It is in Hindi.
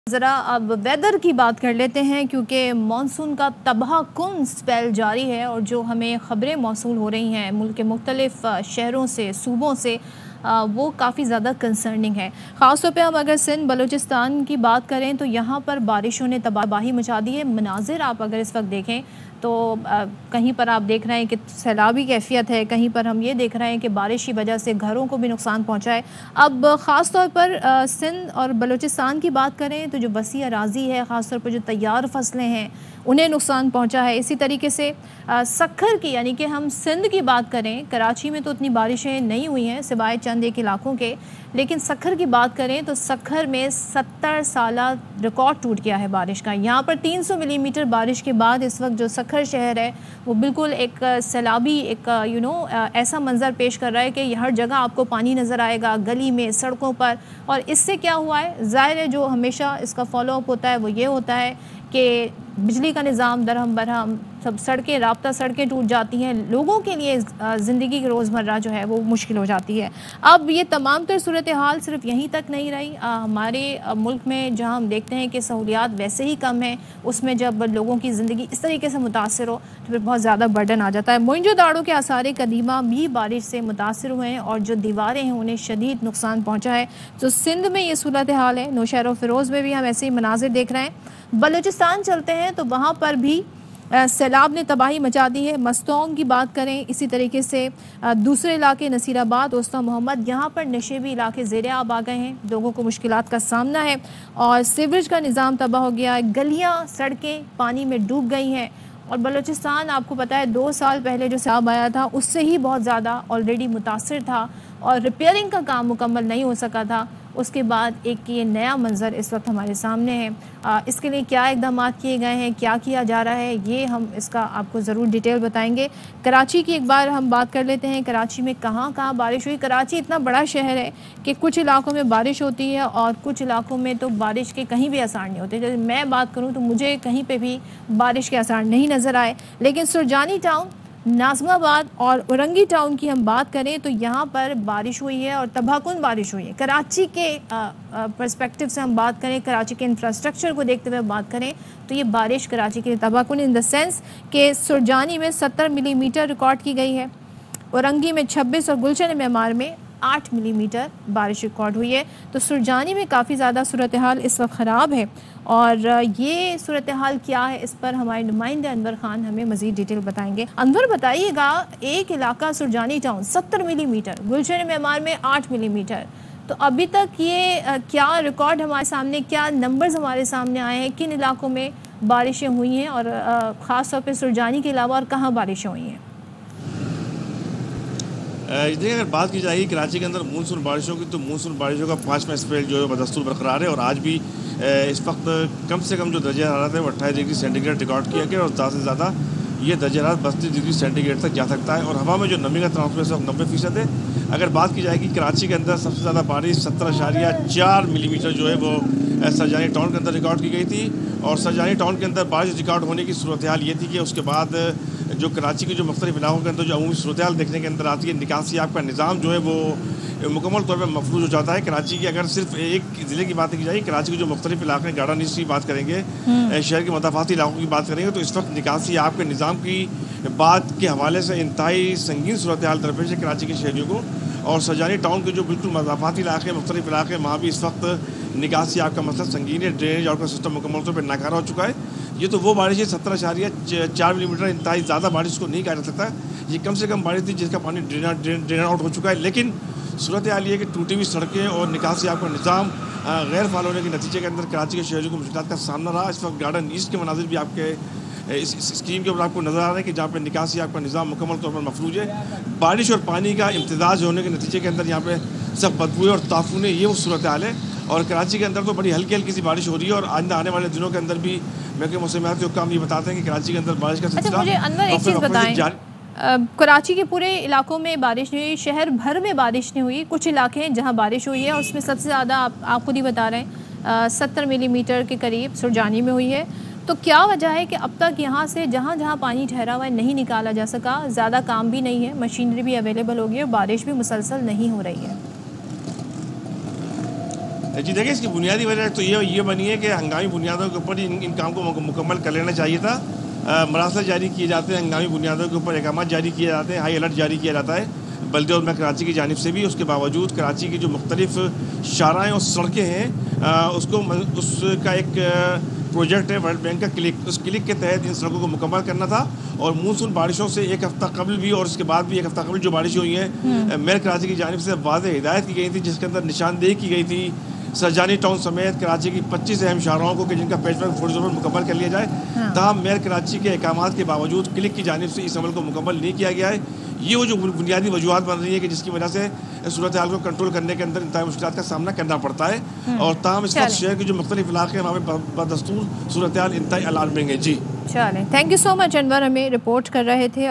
ज़रा अब वेदर की बात कर लेते हैं क्योंकि मानसून का तबाहकुन स्पेल जारी है और जो हमें ख़बरें मौसूल हो रही हैं मुल्क के मुख्तलिफ़ शहरों से सूबों से वो काफ़ी ज़्यादा कंसर्निंग है। ख़ास तौर पे हम अगर सिंध बलूचिस्तान की बात करें तो यहाँ पर बारिशों ने तबाही मचा दी है। मनाजिर आप अगर इस वक्त देखें तो कहीं पर आप देख रहे हैं कि सैलाबी कैफियत है, कहीं पर हम ये देख रहे हैं कि बारिश की वजह से घरों को भी नुकसान पहुँचा है। अब ख़ास तौर पर सिंध और बलूचिस्तान की बात करें तो जो वसी अराज़ी है, ख़ास तौर पर जो तैयार फसलें हैं उन्हें नुकसान पहुंचा है। इसी तरीके से सक्खर की यानी कि हम सिंध की बात करें, कराची में तो उतनी बारिशें नहीं हुई हैं सिवाय चंद एक इलाकों के, लेकिन सक्खर की बात करें तो सक्खर में 70 साला रिकॉर्ड टूट गया है बारिश का। यहाँ पर 300 मिलीमीटर बारिश के बाद इस वक्त जो सक्खर शहर है वो बिल्कुल एक सैलाबी एक ऐसा मंजर पेश कर रहा है कि हर जगह आपको पानी नज़र आएगा, गली में, सड़कों पर। और इससे क्या हुआ है, ज़ाहिर है जो हमेशा इसका फॉलोअप होता है वो ये होता है कि बिजली का निज़ाम दरहम बरहम, सब सड़कें, राब्ता सड़कें टूट जाती हैं, लोगों के लिए ज़िंदगी की रोज़मर्रा जो है वो मुश्किल हो जाती है। अब ये तमाम तर सूरत हाल सिर्फ यहीं तक नहीं रही, हमारे मुल्क में जहाँ हम देखते हैं कि सहूलियात वैसे ही कम हैं, उसमें जब लोगों की ज़िंदगी इस तरीके से मुतासर हो तो फिर बहुत ज़्यादा बर्डन आ जाता है। मोइंजोदाड़ो के आसार कदीमा भी बारिश से मुतासर हुए हैं और जो दीवारें हैं उन्हें शदीद नुकसान पहुँचा है। तो सिंध में ये सूरत हाल है, नौशहर और फ़िरोज़ में भी हम ऐसे ही मनाजिर देख रहे हैं। बलूचिस्तान चलते हैं तो वहाँ पर भी सैलाब ने तबाही मचा दी है। मस्तोंग की बात करें, इसी तरीके से दूसरे इलाके नसीराबाद, उस्ता मोहम्मद, यहाँ पर नशेबी इलाके ज़ेरे आब आ गए हैं, लोगों को मुश्किलात का सामना है और सीवरेज का निज़ाम तबाह हो गया है, गलियाँ सड़कें पानी में डूब गई हैं। और बलूचिस्तान आपको पता है 2 साल पहले जो सैलाब आया था उससे ही बहुत ज़्यादा ऑलरेडी मुतासर था और रिपेयरिंग का काम मुकम्मल नहीं हो सका था। उसके बाद एक ये नया मंज़र इस वक्त हमारे सामने है। इसके लिए क्या इक़दाम किए गए हैं, क्या किया जा रहा है, ये हम इसका आपको ज़रूर डिटेल बताएंगे। कराची की एक बार हम बात कर लेते हैं, कराची में कहाँ कहाँ बारिश हुई। कराची इतना बड़ा शहर है कि कुछ इलाकों में बारिश होती है और कुछ इलाकों में तो बारिश के कहीं भी आसार नहीं होते। जैसे मैं बात करूँ तो मुझे कहीं पर भी बारिश के आसार नहीं नज़र आए, लेकिन सुरजानी टाउन, नाज़िमाबाद और औरंगी टाउन की हम बात करें तो यहाँ पर बारिश हुई है और तबाहकुन बारिश हुई है। कराची के पर्सपेक्टिव से हम बात करें, कराची के इंफ्रास्ट्रक्चर को देखते हुए बात करें तो ये बारिश कराची के लिए तबाहकुन इन द सेंस कि सुरजानी में 70 मिलीमीटर रिकॉर्ड की गई है, औरंगी में 26 और गुलशन मेमार में 8 मिलीमीटर बारिश रिकॉर्ड हुई है। तो सुरजानी में काफ़ी ज़्यादा सूरत हाल इस वक्त ख़राब है और ये सूरत हाल क्या है इस पर हमारे नुमाइंदे अनवर खान हमें मज़ीद डिटेल बताएंगे। अनवर बताइएगा, एक इलाका सुरजानी टाउन 70 मिलीमीटर, गुलशन मेमार में 8 मिलीमीटर, तो अभी तक ये क्या रिकॉर्ड हमारे सामने, क्या नंबर्स हमारे सामने आए हैं, किन इलाकों में बारिशें हुई हैं और ख़ास तौर पर सुरजानी के अलावा और कहाँ बारिशें हुई हैं? देखिए, अगर बात की जाएगी कराची के अंदर मानसून बारिशों की, तो मानसून बारिशों का 5वां स्पेल जो है बदस्तूर बरकरार है और आज भी इस वक्त कम से कम जो दर्जा हरारत है वो 28 डिग्री सेंटीग्रेड रिकॉर्ड किया गया और ज़्यादा से ज़्यादा ये दर्जा हरारत 32 डिग्री सेंटीग्रेड तक जा सकता है और हवा में जो नमी का तनासुर इस वक्त 90% है। अगर बात की जाएगी कराची के अंदर सबसे ज़्यादा बारिश 17.4 मिलीमीटर जो है वो सरजानी टाउन के अंदर रिकॉर्ड की गई थी और सरजानी टाउन के अंदर बारिश रिकॉर्ड होने की सूरत हाल ये थी कि उसके बाद जो कराची के जो मुख्तलिफ इलाकों के अंदर जो अमूमी सूरत हाल देखने के अंदर आती है, निकासी आपका निज़ाम जो है वो मुकम्मल तौर पर मफलूज हो जाता है। कराची की अगर सिर्फ एक ज़िले की बात की जाए, कराची के जो मुख्तलिफ इलाके हैं, गार्डन ईस्ट की बात करेंगे, शहर के मदाफाती इलाकों की बात करेंगे, तो इस वक्त निकासी आपके निज़ाम की बात के हवाले से इंतहाई संगीन सूरत हाल दरपेश है कराची के शहरियों को। और सरजानी टाउन के जो बिल्कुल मदाफाती इलाके, मुख्तलिफ इलाके, वहाँ भी इस वक्त निकासी आपका मसला संगीन है, ड्रेनेज आपका सिस्टम मुकम्मल तौर पर नाकारा हो चुका है। ये तो वो बारिश है 17.4 मिलीमीटर, इंतहाई ज़्यादा बारिश को नहीं कहा जा सकता। ये कम से कम बारिश थी जिसका पानी ड्रेन आउट हो चुका है, लेकिन सूरत हाल ये कि टूटी हुई सड़कें और निकासी आपका निज़ाम गैर फाल होने के नतीजे के अंदर कराची के शहरियों को मुश्किलात का सामना रहा। इस वक्त गार्डन ईस्ट के मनाजिर भी आपके इस स्कीम के ऊपर आपको नज़र आ रहा है कि जहाँ पर निकासी आपका निज़ाम मुकम्मल तौर पर मफलूज है। बारिश और पानी का इम्तिजाज होने के नतीजे के अंदर यहाँ पे सब बदबू और ताफून है, ये वो सूरत हाल है। और कराची के अंदर तो बड़ी हल्की हल्की सी बारिश हो रही है और आइंदा आने वाले दिनों के अंदर भी महकमे मौसमियात के हुक्काम ये बताते हैं कि कराची के अंदर बारिश का सिलसिला। मुझे अंदर एक चीज़ बताएं, कराची के पूरे इलाकों में बारिश नहीं हुई, शहर भर में बारिश नहीं हुई, कुछ इलाके हैं जहाँ बारिश हुई है और उसमें सबसे ज़्यादा आप खुद ही बता रहे हैं 70 मिलीमीटर के करीब सुरजानी में हुई है। तो क्या वजह है कि अब तक यहाँ से जहाँ जहाँ पानी ठहरा हुआ है नहीं निकाला जा सका? ज़्यादा काम भी नहीं है, मशीनरी भी अवेलेबल होगी और बारिश भी मुसलसल नहीं हो रही है। जी देखिए, इसकी बुनियादी वजह तो ये बनी है कि हंगामी बुनियादों के ऊपर इन काम को मुकम्मल कर लेना चाहिए था। मरासला जारी किए जाते हैं, हंगामी बुनियादों के ऊपर अहकाम जारी किए जाते हैं, हाई अलर्ट जारी किया जाता है बल्दे और कराची की जानिब से भी। उसके बावजूद कराची की जो मुख्तलिफ शाराएँ और सड़कें हैं उसका एक प्रोजेक्ट है वर्ल्ड बैंक का क्लिक। उस क्लिक के तहत इन सड़कों को मुकम्मल करना था और मानसून बारिशों से एक हफ़्ता कबल भी और उसके बाद भी एक हफ़्ता कबल जो बारिश हुई हैं मेयर कराची की जानिब से वाज़ेह हिदायत की गई थी, जिसके अंदर निशानदेही की गई थी सरजानी टाउन समेत कराची की 25 अहम शाहराहों को कि जिनका पैचवर्क फुट जोन मुकम्मल कर लिया जाए। ताहम मेयर कराची के अहकामात के बावजूद क्लिक की जानिब से इस अमल को मुकम्मल नहीं किया गया है। ये वो जो बुनियादी वजूहत बन रही है कि जिसकी वजह से सूरत हाल को कंट्रोल करने के अंदर इंतहाई मुश्किलात का सामना करना पड़ता है। और ताहम इस वक्त शहर के जो मुख्तलिफ इलाके हैं वहाँ पे बदस्तूर सूरत हाल इंतहाई अलार्मिंग है। जी चलें, thank you so much Anwar, हमें रिपोर्ट कर रहे थे।